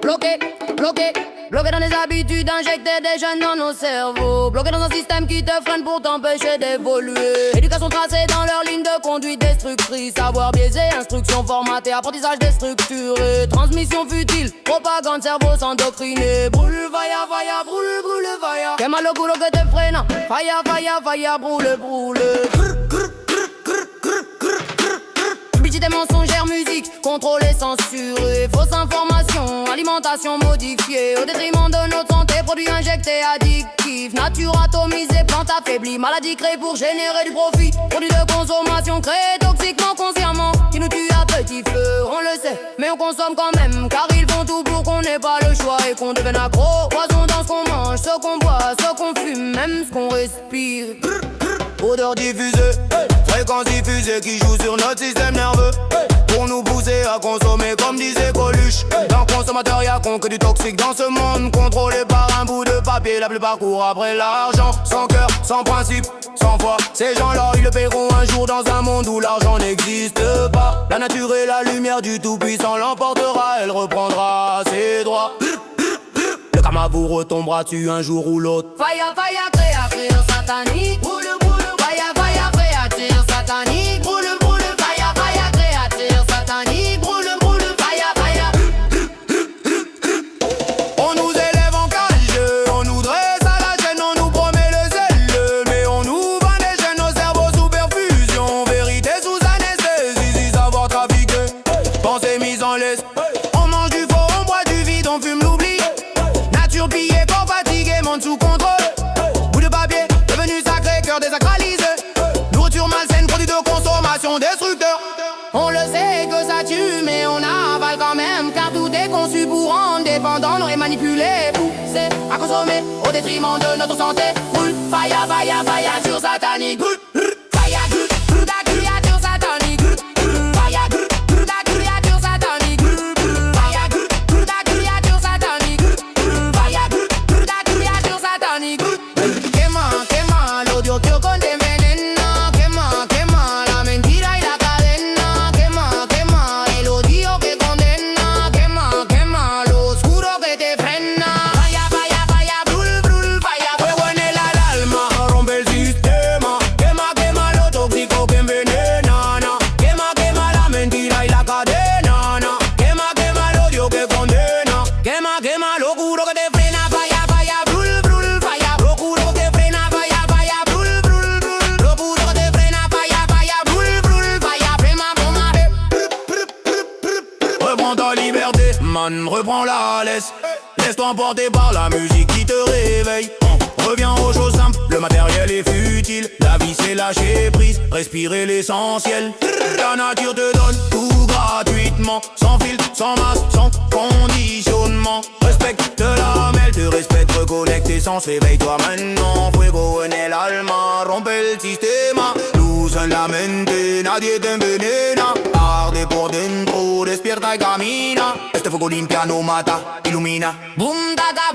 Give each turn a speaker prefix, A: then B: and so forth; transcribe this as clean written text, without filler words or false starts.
A: Bloqué dans les habitudes, injecter des jeunes dans nos cerveaux. Bloqué dans un système qui te freine pour t'empêcher d'évoluer. Éducation tracée dans leur ligne de conduite destructrice. Savoir biaisé, instruction formatée, apprentissage déstructuré. Transmission futile, propagande, cerveau s'endoctriner. Brûle, fire, fire, brûle, fire. Quel mal au culo que te freine. Fire, fire, fire, brûle. Publicité mensongère, musique contrôlée, censurée. Fausse information, alimentation modifiée. Au détriment de notre santé, produits injectés addictifs. Nature atomisée, plante affaiblie. Maladie créée pour générer du profit. Produits de consommation créés toxiquement, consciemment. Qui nous tuent à petit feu, on le sait. Mais on consomme quand même, car ils font tout pour qu'on n'ait pas le choix. Et qu'on devienne accro. Poison dans ce qu'on mange, ce qu'on boit, ce qu'on fume, même ce qu'on respire.
B: Odeur diffusée, fréquence diffusée qui joue sur notre système nerveux, pour nous pousser à consommer comme disait Coluche. Dans consommateur y'a con que du toxique dans ce monde, contrôlé par un bout de papier. La plupart courent après l'argent, sans cœur, sans principe, sans foi. Ces gens-là ils le paieront un jour dans un monde où l'argent n'existe pas. La nature et la lumière du tout-puissant l'emportera, elle reprendra ses droits. Le karma vous retombera dessus un jour ou l'autre.
A: Fire, fire, créature satanique. Brûle, fire, fire, créature satanique. Brûle, fire, fire, créature satanique. Brûle, fire, fire.
B: On nous élève en cage, on nous dresse à la chaîne, on nous promet le zèle. Mais on nous vend des chaînes, nos cerveaux sous perfusion. Vérité sous anesthésie, savoir trafiquer. Pensée mise en laisse. On mange du faux, on boit du vide, on fume l'oubli. Nature pillée, corps fatigué, monde sous contrôle. Bout de papier, devenu sacré, cœur désacralisé. Nourriture malsaine, produit de consommation destructeur.
A: On le sait que ça tue, mais on avale quand même. Car tout est conçu pour rendre dépendant, et manipuler, poussé à consommer au détriment de notre santé. Brûle, fire, fire, fire, sur satanique. Brûle, fire, brûle, la créature satanique. Fire, brûle, la créature satanique. Fire, brûle, la créature satanique. Fire, brûle, la créature satanique. Quema, l'odio que condemena. Quema, la mentira y la cadena. Quema, el odio que condena. Quema, lo oscuro que te frena. Fire, fire, fire, brûle, fire.
B: Fuego en el alma, rompe el sistema. Quema, lo tóxico que envenena. Quema, la mentira y la cadena. Quema, el odio que condena. Quema, lo oscuro que te frena. Fire, fire, brûle, fire. Lo oscuro que te frena. Fire, fire, brûle. Lo oscuro que te frena. Fire, brûle, fire. Frena. Reprends ta liberté, man, reprends la laisse. Laisse-toi emporter par la musique qui te réveille. Reviens aux choses simples, le matériel est futile. La vie c'est lâcher prise, respirer l'essentiel. La nature te donne tout gratuitement, sans filtre, sans masque, sans conditionnement. Respecte la elle te respecte, reconnecte tes sens. Éveille-toi maintenant, fuego en el alma. Rompe el sistema, luz en la mente, nadie te envenena. Arde por dentro, despierta y camina. Este fuego limpia, no mata, ilumina.
A: Boom, daga,